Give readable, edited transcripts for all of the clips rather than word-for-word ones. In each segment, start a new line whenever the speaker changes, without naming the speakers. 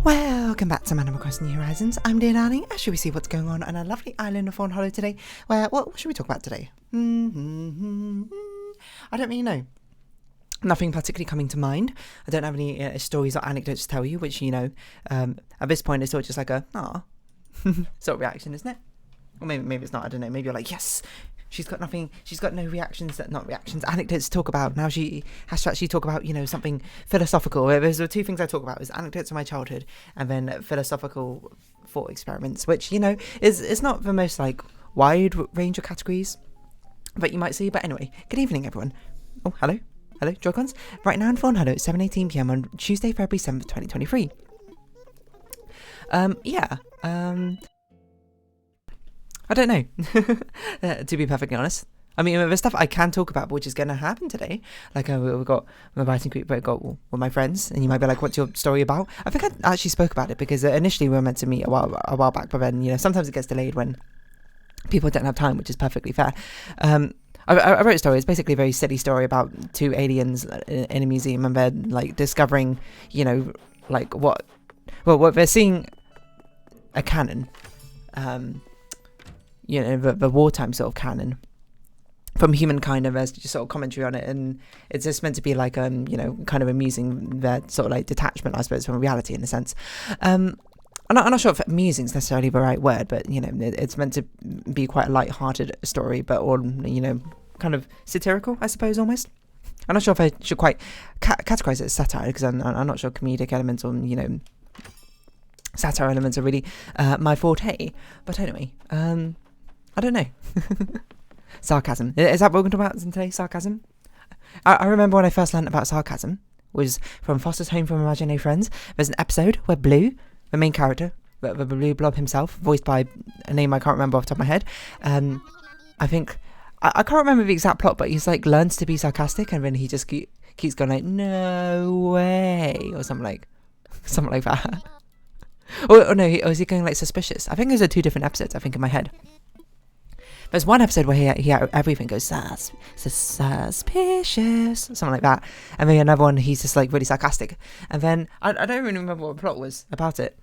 Welcome back to Animal Crossing New Horizons. I'm dear darling. As we see what's going on a lovely island of Fawnhollow today. Where what should we talk about today? I don't really know. Nothing particularly coming to mind. I don't have any stories or anecdotes to tell you, which at this point it's sort of just like a sort of reaction, isn't it? Or maybe it's not. I don't know. Maybe you're like, yes, she's got nothing. She's got no reactions. Not reactions. Anecdotes to talk about. Now she has to actually talk about something philosophical. There's the two things I talk about: is anecdotes of my childhood, and then philosophical thought experiments, which is not the most like wide range of categories that you might see. But anyway, good evening, everyone. Oh, hello, Joy-Cons. Right now in Fawnhallow, at 7:18 p.m. on Tuesday, February 7th, 2023. I don't know, to be perfectly honest. I mean, there's stuff I can talk about, which is going to happen today. Like, we've got my writing group, we've got with my friends, and you might be like, what's your story about? I think I actually spoke about it, because initially we were meant to meet a while back, but then, sometimes it gets delayed when people don't have time, which is perfectly fair. I wrote a story. It's basically a very silly story about two aliens in a museum, and they're, like, discovering, what they're seeing a cannon, the wartime sort of canon from humankind, and there's just sort of commentary on it, and it's just meant to be like kind of amusing, their sort of like detachment, I suppose, from reality in a sense. I'm not sure if amusing is necessarily the right word, but it's meant to be quite a light-hearted story, but all kind of satirical, I suppose, almost. I'm not sure if I should quite categorize it as satire, because I'm not sure comedic elements or satire elements are really my forte. But anyway, I don't know. Sarcasm. Is that what we're going to talk about today? Sarcasm? I remember when I first learned about sarcasm was from Foster's Home from Imaginary Friends. There's an episode where Blue, the main character, the Blue Blob himself, voiced by a name I can't remember off the top of my head, I think, I can't remember the exact plot, but he's like learns to be sarcastic, and then he just keeps going like, no way, or something like that. Or no, is he going like suspicious? I think those are two different episodes, I think, in my head. There's one episode where he everything goes suspicious, something like that. And then another one, he's just like really sarcastic. And then, I don't really remember what the plot was about it,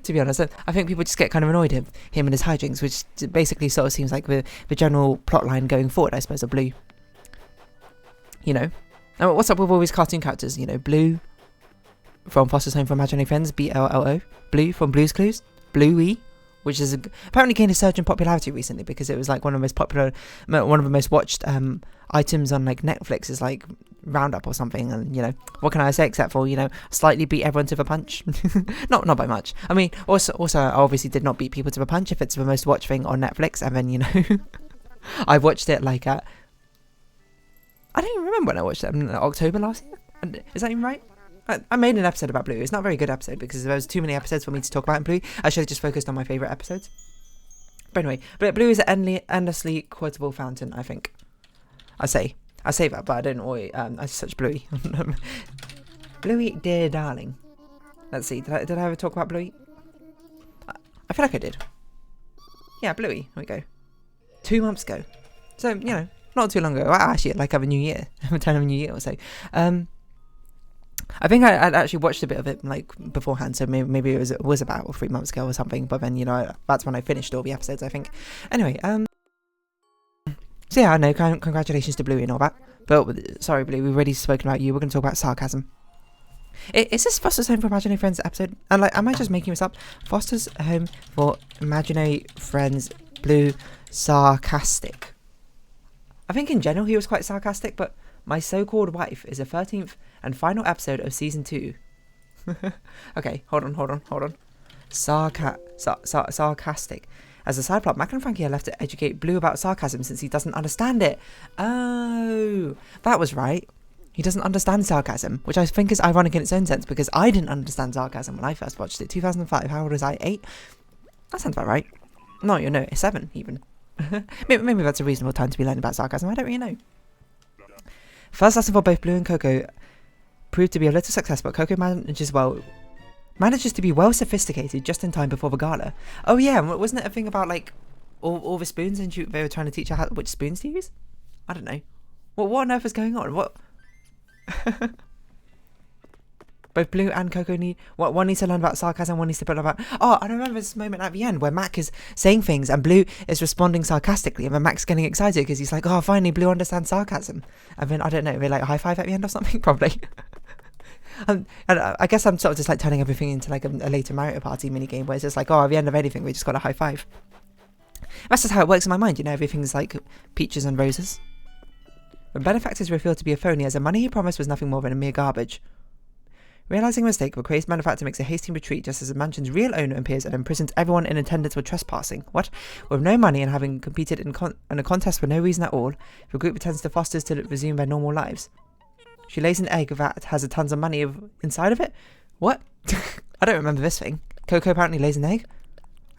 to be honest. I think people just get kind of annoyed at him and his hijinks, which basically sort of seems like the general plot line going forward, I suppose, of Blue. And what's up with all these cartoon characters? Blue from Foster's Home for Imaginary Friends, BLLO. Blue from Blue's Clues, Bluey, which is apparently gained a surge in popularity recently, because it was like one of the most popular, one of the most watched items on like Netflix is like Roundup or something. And what can I say except for slightly beat everyone to the punch. not by much. I mean, also I obviously did not beat people to the punch if it's the most watched thing on Netflix. And then I watched it like I don't even remember when I watched it. October last year. Is that even right? I made an episode about Blue. It's not a very good episode because there was too many episodes for me to talk about in Blue. I should have just focused on my favourite episodes. But anyway, Blue is an endlessly quotable fountain, I think. I say that, but I don't always, I search Bluey. Bluey, dear darling. Let's see, did I ever talk about Bluey? I feel like I did. Yeah, Bluey, here we go. 2 months ago. So, not too long ago. Well, actually, like a new year. Turn of a new year or so. I think I'd actually watched a bit of it like beforehand, so maybe it was about 3 months ago or something. But then that's when I finished all the episodes, I think. Anyway, so yeah, I know. Congratulations to Bluey and all that. But sorry, Blue, we've already spoken about you. We're going to talk about sarcasm. Is this Foster's Home for Imaginary Friends episode? And am I just making this up? Foster's Home for Imaginary Friends, Blue, sarcastic. I think in general he was quite sarcastic, but My So-Called Wife is the 13th and final episode of season 2. Okay, hold on. Sarcastic. As a side plot, Mac and Frankie are left to educate Blue about sarcasm since he doesn't understand it. Oh, that was right. He doesn't understand sarcasm, which I think is ironic in its own sense, because I didn't understand sarcasm when I first watched it. 2005, how old was I? 8? That sounds about right. No, 7 even. Maybe that's a reasonable time to be learning about sarcasm, I don't really know. First lesson for both Blue and Coco proved to be a little success, but Coco manages to be well sophisticated just in time before the gala. Oh yeah, wasn't it a thing about like all the spoons, and they were trying to teach her which spoons to use? I don't know. What on earth is going on? What? both Blue and Coco one needs to learn about sarcasm, one needs to learn about. Oh, I remember this moment at the end where Mac is saying things and Blue is responding sarcastically, and then Mac's getting excited because he's like, "Oh, finally, Blue understands sarcasm." And then I don't know, they like high five at the end or something, probably. And I guess I'm sort of just like turning everything into like a later Mario Party minigame where it's just like, oh, at the end of anything, we just got a high five. That's just how it works in my mind, you know, everything's like peaches and roses. When Benefactor is revealed to be a phony, as the money he promised was nothing more than a mere garbage. Realising a mistake, the crazed Benefactor makes a hasty retreat just as the mansion's real owner appears and imprisons everyone in attendance for trespassing. What? With no money and having competed in a contest for no reason at all, the group pretends to fosters to resume their normal lives. She lays an egg that has a tons of money inside of it? What? I don't remember this thing. Coco apparently lays an egg?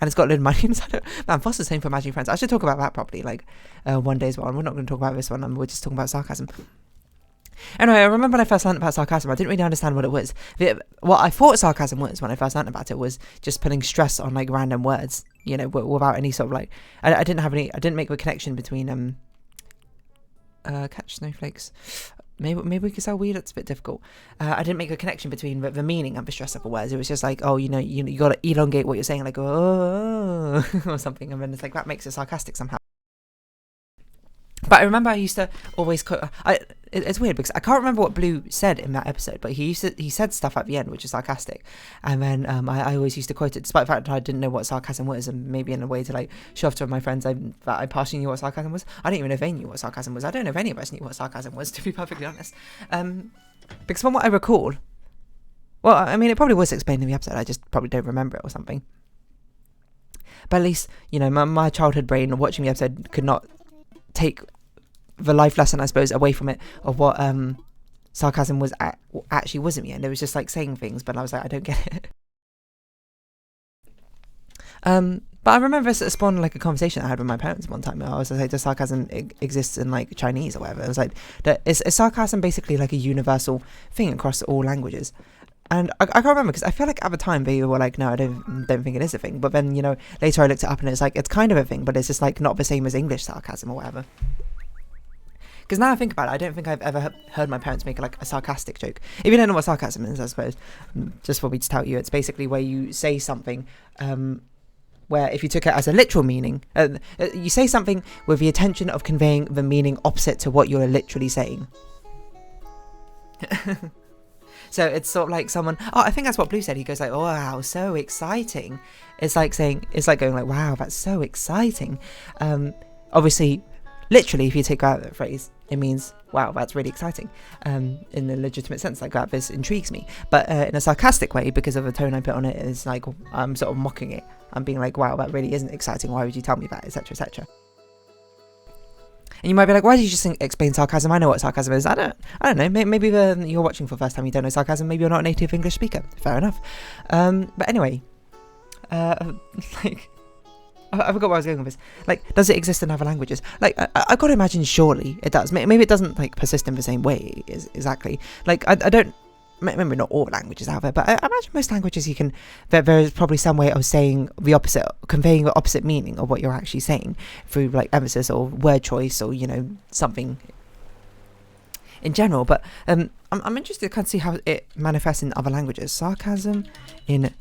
And it's got a load of money inside it. Man, Foster's Home for Magic Friends. I should talk about that properly, like, one day as well. And we're not going to talk about this one. We're just talking about sarcasm. Anyway, I remember when I first learned about sarcasm, I didn't really understand what it was. What I thought sarcasm was when I first learned about it was just putting stress on, like, random words, you know, without any sort of, like... I didn't make a connection between, catch snowflakes... Maybe we could sell weed. That's a bit difficult. I didn't make a connection between the meaning and the stress of the words. It was just like, oh, you got to elongate what you're saying, like, oh, or something. And then it's like, that makes it sarcastic somehow. But I remember I used to always it's weird because I can't remember what Blue said in that episode, but he said stuff at the end which is sarcastic, and then I always used to quote it, despite the fact that I didn't know what sarcasm was, and maybe in a way to like show off to my friends that I partially knew what sarcasm was. I didn't even know if they knew what sarcasm was. I don't know if any of us knew what sarcasm was, to be perfectly honest. Because from what I recall, well, I mean, it probably was explained in the episode. I just probably don't remember it or something. But at least, you know, my childhood brain watching the episode could not take the life lesson, I suppose, away from it of what sarcasm was actually was in the end. It was just like saying things, but I was like, I don't get it. But I remember it spawned like a conversation I had with my parents one time. I was like, does sarcasm exist in like Chinese or whatever? I was like, is sarcasm basically like a universal thing across all languages? And I can't remember because I feel like at the time they were like, no, I don't think it is a thing. But then, you know, later I looked it up and it's like, it's kind of a thing, but it's just like not the same as English sarcasm or whatever. Because now I think about it, I don't think I've ever heard my parents make like a sarcastic joke. If you don't know what sarcasm is, I suppose, just for me to tell you, it's basically where you say something where if you took it as a literal meaning, you say something with the intention of conveying the meaning opposite to what you're literally saying. So it's sort of like someone, oh, I think that's what Blue said. He goes like, oh, wow, so exciting. It's like going like, wow, that's so exciting. Obviously, literally, if you take out that phrase, it means, wow, that's really exciting. In a legitimate sense, like that, this intrigues me. But in a sarcastic way, because of the tone I put on it, is like, I'm sort of mocking it. I'm being like, wow, that really isn't exciting. Why would you tell me that, etc., etc. And you might be like, why did you just explain sarcasm? I know what sarcasm is. I don't know. Maybe you're watching for the first time, you don't know sarcasm. Maybe you're not a native English speaker. Fair enough. But anyway, like, I forgot where I was going with this. Like, does it exist in other languages? Like, I gotta imagine surely it does. Maybe it doesn't like persist in the same way exactly. Like, I don't. Maybe not all languages out there, but I imagine most languages you can. There is probably some way of saying the opposite, conveying the opposite meaning of what you're actually saying through like emphasis or word choice or, you know, something in general. But I'm interested to kind of see how it manifests in other languages. Sarcasm in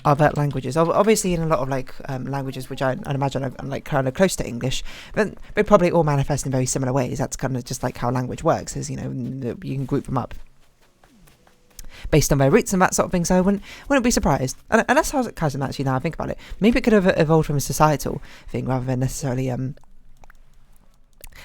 other languages. Obviously, in a lot of like languages which I imagine are like kind of close to English, but they probably all manifest in very similar ways. That's kind of just like how language works. Is, you know, you can group them up based on their roots and that sort of thing, so I wouldn't be surprised. And that's how sarcasm actually, now I think about it, maybe it could have evolved from a societal thing rather than necessarily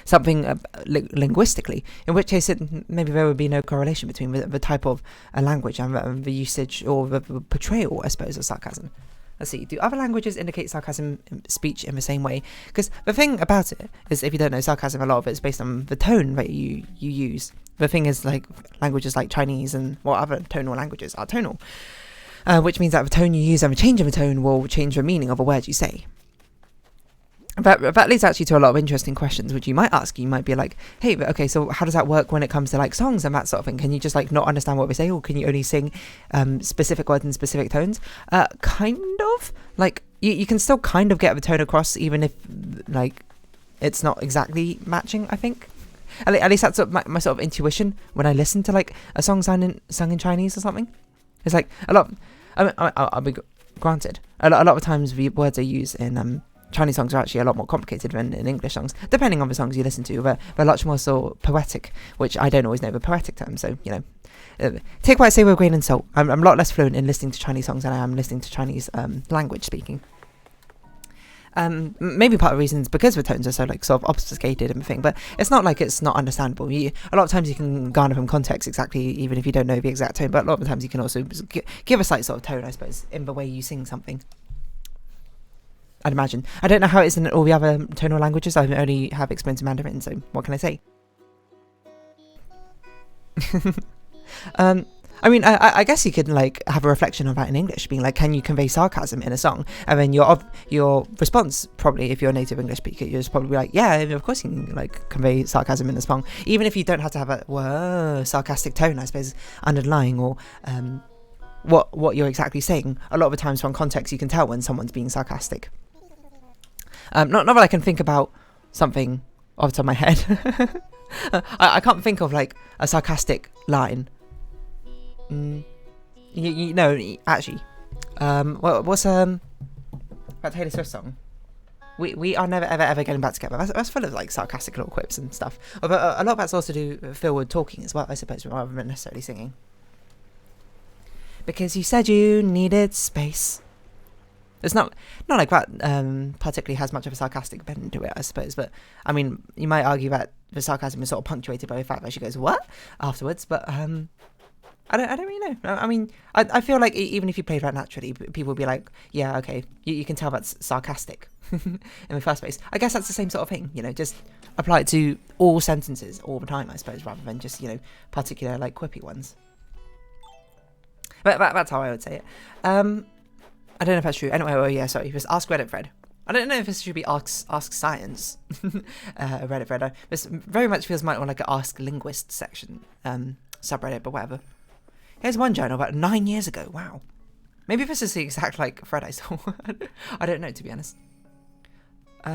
something linguistically, in which case maybe there would be no correlation between the type of a language and the usage or the portrayal, I suppose, of sarcasm. Let's see, do other languages indicate sarcasm speech in the same way? Because the thing about it is, if you don't know, sarcasm, a lot of it is based on the tone that you use. The thing is, like, languages like Chinese and other tonal languages are tonal, which means that the tone you use and the change in the tone will change the meaning of a word you say. That leads actually to a lot of interesting questions, which you might ask. You might be like, hey, okay, so how does that work when it comes to like songs and that sort of thing? Can you just like not understand what we say, or can you only sing specific words in specific tones? Kind of. Like, you can still kind of get the tone across, even if like it's not exactly matching, I think. At least that's sort of my sort of intuition when I listen to like a song sung in Chinese or something. It's like a lot. I'll be granted. A lot of times the words I use in Chinese songs are actually a lot more complicated than in English songs, depending on the songs you listen to. But they're much more sort of poetic, which I don't always know the poetic term. So take what I say with a grain of salt. I'm a lot less fluent in listening to Chinese songs than I am listening to Chinese language speaking. Maybe part of the reason is because the tones are so like sort of obfuscated and everything, but it's not like it's not understandable. A lot of times you can garner from context exactly, even if you don't know the exact tone, but a lot of the times you can also give a slight sort of tone, I suppose, in the way you sing something. I'd imagine. I don't know how it is in all the other tonal languages. I only have experience in Mandarin, so what can I say? I mean, I guess you could like have a reflection of that in English, being like, can you convey sarcasm in a song? And then your response, probably, if you're a native English speaker, you're just probably like, yeah, of course you can like convey sarcasm in a song, even if you don't have to have a sarcastic tone, I suppose, underlying, or what you're exactly saying. A lot of the times from context you can tell when someone's being sarcastic. Not that I can think about something off the top of my head. I can't think of like a sarcastic line. Actually, what's that Taylor Swift song? We are never ever getting back together. That's full of like sarcastic little quips and stuff. But a lot of that's also to do filled with talking as well, I suppose, rather than necessarily singing. Because you said you needed space. It's not like that particularly has much of a sarcastic bend to it, I suppose. But I mean, you might argue that the sarcasm is sort of punctuated by the fact that she goes "what" afterwards. But I don't really know. I mean, I feel like even if you played that naturally, people would be like, yeah, okay, you can tell that's sarcastic in the first place. I guess that's the same sort of thing, just apply it to all sentences all the time, I suppose, rather than just, particular, like, quippy ones. But that's how I would say it. I don't know if that's true. Anyway, sorry, it was Ask Reddit Fred. I don't know if this should be Ask Science Reddit Fred. This very much feels more like an Ask Linguist section subreddit, but whatever. Here's one journal about 9 years ago. Wow. Maybe this is the exact thread I saw. I don't know, to be honest.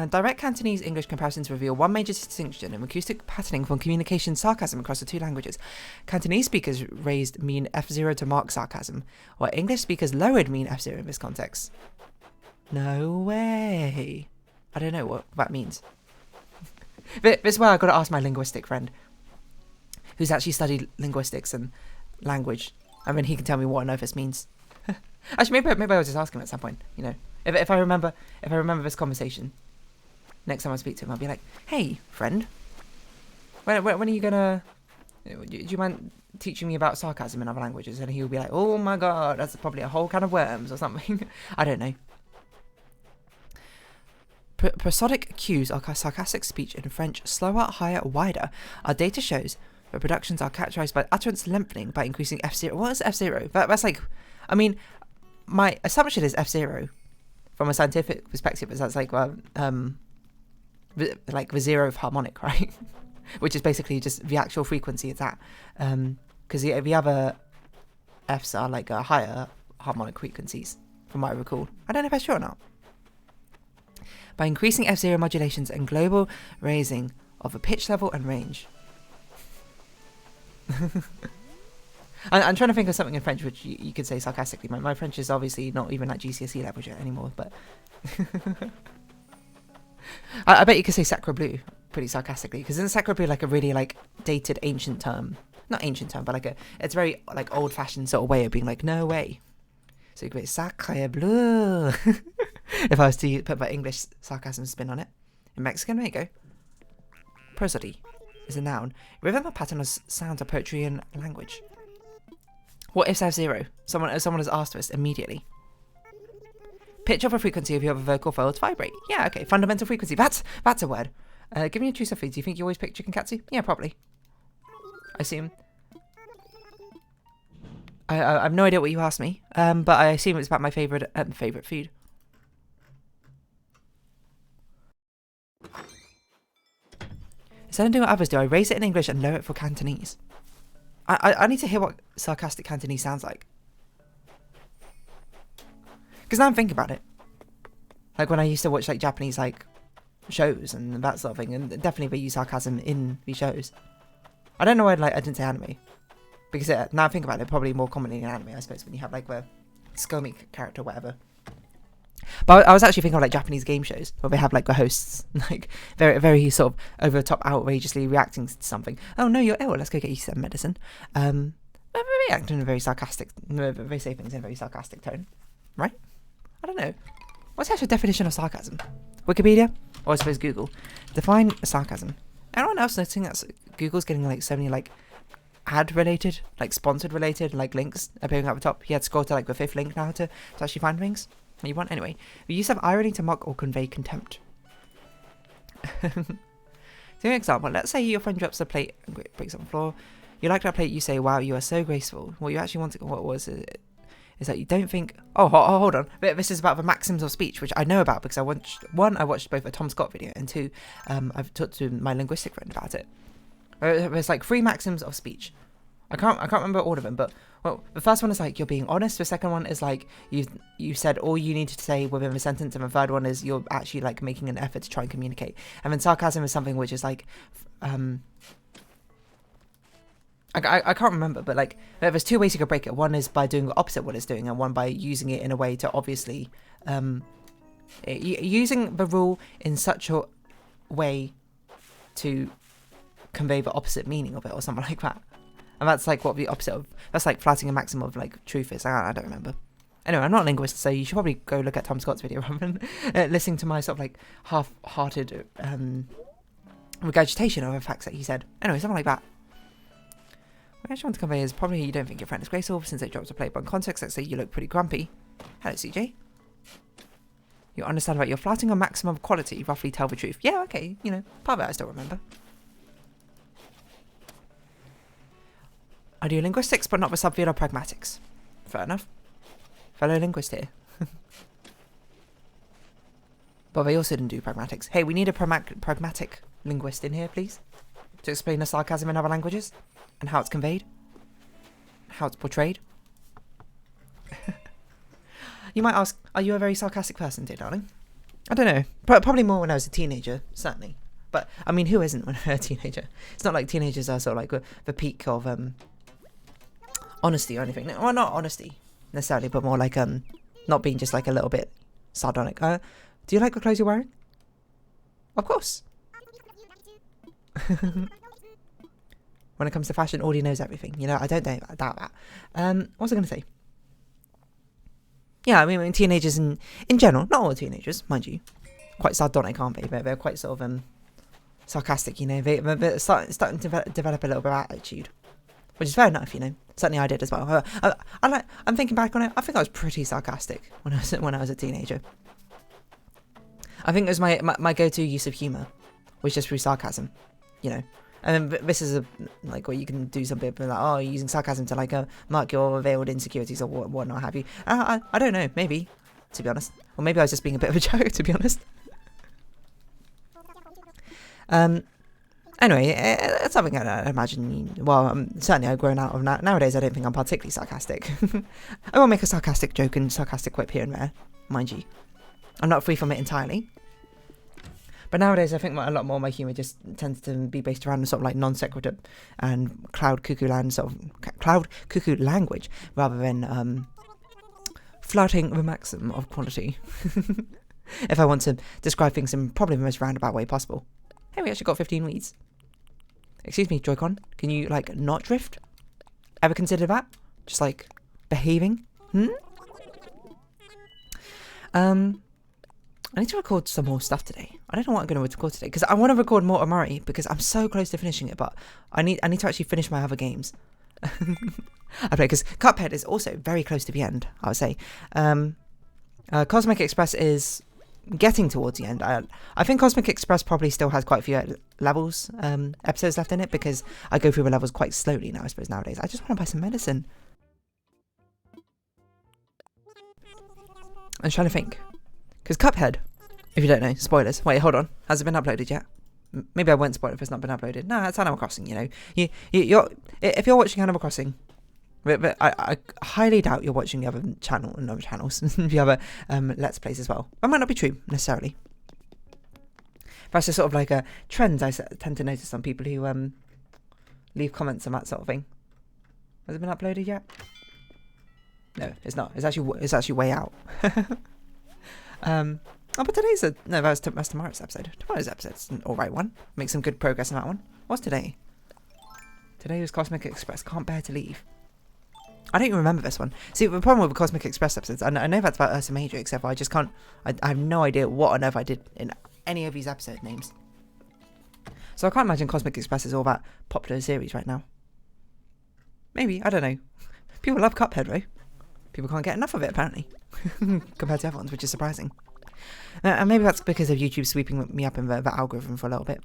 Direct Cantonese English comparisons reveal one major distinction in acoustic patterning from communication sarcasm across the two languages. Cantonese speakers raised mean F0 to mark sarcasm, while English speakers lowered mean F0 in this context. No way. I don't know what that means. This is where I've got to ask my linguistic friend, who's actually studied linguistics and language. I mean, he can tell me what on earth this means. Actually, maybe I'll just ask him at some point. If I remember this conversation, next time I speak to him, I'll be like, "Hey, friend, when are you gonna? Do you mind teaching me about sarcasm in other languages?" And he'll be like, "Oh my god, that's probably a whole can of worms or something." I don't know. Prosodic cues are sarcastic speech in French. Slower, higher, wider. Our data shows that productions are characterized by utterance lengthening by increasing F0. What is F0? That's like, I mean, my assumption is F0 from a scientific perspective is that's like the 0th harmonic, right? Which is basically just the actual frequency it's at. Because the other Fs are like higher harmonic frequencies, from what I recall. I don't know if that's true or not. By increasing F0 modulations and global raising of a pitch level and range. I'm trying to think of something in French which you could say sarcastically. My French is obviously not even at GCSE level yet anymore, but I bet you could say sacre bleu pretty sarcastically, because isn't sacre bleu like a really like dated ancient term? Not ancient term, but it's very like old fashioned sort of way of being like no way. So you could be sacre bleu if I was to put my English sarcasm spin on it. In Mexican, there you go. Prosody is a noun. Rhythm or pattern of sounds of poetry and language. What if F0? Someone has asked us immediately. Pitch of a frequency of your vocal folds vibrate. Yeah, okay. Fundamental frequency. That's a word. Give me a true suffix. Do you think you always pick chicken katsu? Yeah, probably. I assume. I have no idea what you asked me. But I assume it's about my favorite food. Instead of doing what others do, I raise it in English and lower it for Cantonese. I need to hear what sarcastic Cantonese sounds like. Because now I'm thinking about it. Like when I used to watch like Japanese like shows and that sort of thing, and definitely they use sarcasm in these shows. I don't know why I didn't say anime, because now I think about it, probably more commonly in anime, I suppose, when you have like the comic character or whatever. But I was actually thinking of like Japanese game shows where they have like the hosts like very, very sort of over the top, outrageously reacting to something. Oh no, you're ill. Let's go get you some medicine. Reacting in a very sarcastic. They say things in a very sarcastic tone, right? I don't know. What's the actual definition of sarcasm? Wikipedia, or I suppose Google. Define sarcasm. Anyone else noticing that Google's getting like so many like ad related, like sponsored related, like links appearing at the top? You had to scroll to like the 5th link now to actually find things you want. Anyway, we use of irony to mock or convey contempt. So an example, let's say your friend drops a plate and breaks on the floor. You like that plate, you say, wow, you are so graceful. What you actually want to, what was it, is that you don't think, hold on, this is about the maxims of speech, which I know about because I watched both a Tom Scott video, and 2, I've talked to my linguistic friend about it. There's like 3 maxims of speech. I can't remember all of them, but well, the first one is like you're being honest. The second one is like you said all you need to say within the sentence, and the third one is you're actually like making an effort to try and communicate. And then sarcasm is something which is like I can't remember, but like there's 2 ways you could break it. One is by doing the opposite of what it's doing, and one by using it in a way to obviously using the rule in such a way to convey the opposite meaning of it, or something like that. And that's like what the opposite of, that's like flatting a maxim of like truth is. I don't remember. Anyway, I'm not a linguist, so you should probably go look at Tom Scott's video rather than listening to my sort of like half-hearted regurgitation of the facts that he said. Anyway, something like that. What I actually want to convey is probably you don't think your friend is graceful since they dropped a plate, but in context, let's say you look pretty grumpy. Hello, CJ. You understand about your flatting a maximum of quality, roughly tell the truth. Yeah, okay, you know, part of it I still remember. I do linguistics, but not the subfield of pragmatics. Fair enough. Fellow linguist here. But they also didn't do pragmatics. Hey, we need a pragmatic linguist in here, please, to explain the sarcasm in other languages, and how it's conveyed, how it's portrayed. You might ask, are you a very sarcastic person, dear darling? I don't know. Probably more when I was a teenager, certainly. But, I mean, who isn't when they're a teenager? It's not like teenagers are sort of like the peak of honesty or anything. Well, not honesty necessarily, but more like not being just like a little bit sardonic. Do you like the clothes you're wearing? Of course. When it comes to fashion, Audie knows everything. You know, I don't doubt that. What was I going to say? Yeah, I mean teenagers in general, not all teenagers, mind you, quite sardonic, aren't they? They're quite sort of sarcastic, you know. They're starting to develop a little bit of attitude, which is fair enough, you know. Certainly I did as well. I'm thinking back on it. I think I was pretty sarcastic when I was a teenager. I think it was my go-to use of humour was just through sarcasm, you know. And then this is like where you can do something like, oh, you're using sarcasm to like mark your veiled insecurities or whatnot have you. I don't know, maybe, to be honest. Or maybe I was just being a bit of a joke, to be honest. Anyway, it's something I imagine, well, certainly I've grown out of nowadays. I don't think I'm particularly sarcastic. I will make a sarcastic joke and sarcastic quip here and there, mind you. I'm not free from it entirely. But nowadays, I think a lot more of my humour just tends to be based around the sort of like non sequitur and cloud cuckoo language, rather than flouting the maxim of quality. If I want to describe things in probably the most roundabout way possible. Hey, we actually got 15 weeds. Excuse me, Joy-Con, can you like not drift? Ever consider that? Just like behaving? I need to record some more stuff today. I don't know what I'm going to record today, because I want to record more Amari, because I'm so close to finishing it, but I need to actually finish my other games. I play, because Cuphead is also very close to the end, I would say. Cosmic Express is getting towards the end. I think Cosmic Express probably still has quite a few levels, episodes left in it, because I go through the levels quite slowly now, I suppose, nowadays. I just want to buy some medicine. I'm trying to think. Because Cuphead, if you don't know, spoilers. Wait, hold on. Has it been uploaded yet? Maybe I won't spoil it if it's not been uploaded. No, it's Animal Crossing, you know. If you're watching Animal Crossing, but I highly doubt you're watching the other channel and other channels, the other Let's Plays as well. That might not be true, necessarily. That's just sort of like a trend I tend to notice on people who leave comments on that sort of thing. Has it been uploaded yet? No, it's not. It's actually way out. Oh, but today's that's tomorrow's episode. Tomorrow's episode's an alright one. Make some good progress on that one. What's today? Today was Cosmic Express. Can't bear to leave. I don't even remember this one. See, the problem with the Cosmic Express episodes, I know that's about Ursa Major, except I just can't. I have no idea what on earth I did in any of these episode names. So I can't imagine Cosmic Express is all that popular series right now. Maybe, I don't know. People love Cuphead, though. People can't get enough of it, apparently. Compared to other ones, which is surprising. And maybe that's because of YouTube sweeping me up in the algorithm for a little bit.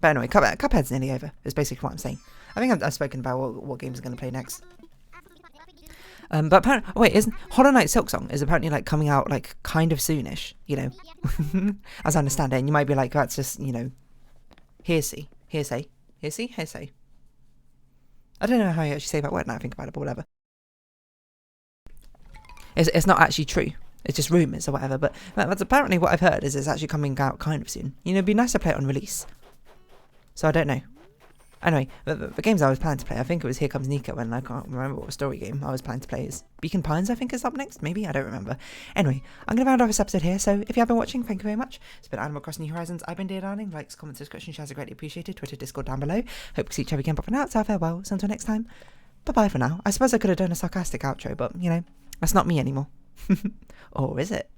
But anyway, Cuphead's nearly over, is basically what I'm saying. I think I've spoken about what games I'm going to play next. But apparently, oh wait, isn't Hollow Knight Silksong is apparently like coming out like kind of soonish, you know, as I understand it. And you might be like, that's just, you know, hearsay. I don't know how you actually say that word now I think about it, but whatever. It's not actually true. It's just rumours or whatever, but that's apparently what I've heard is it's actually coming out kind of soon. You know, it'd be nice to play it on release. So I don't know. Anyway, the games I was planning to play, I think it was Here Comes Nico, and I can't remember what story game I was planning to play is. Beacon Pines, I think, is up next, maybe? I don't remember. Anyway, I'm going to round off this episode here, so if you have been watching, thank you very much. It's been Animal Crossing New Horizons. I've been Dear Darling. Likes, comments, subscription, shares are greatly appreciated. Twitter, Discord down below. Hope to see each other again, but for now, so farewell. So until next time, bye-bye for now. I suppose I could have done a sarcastic outro, but, you know, that's not me anymore. Or is it?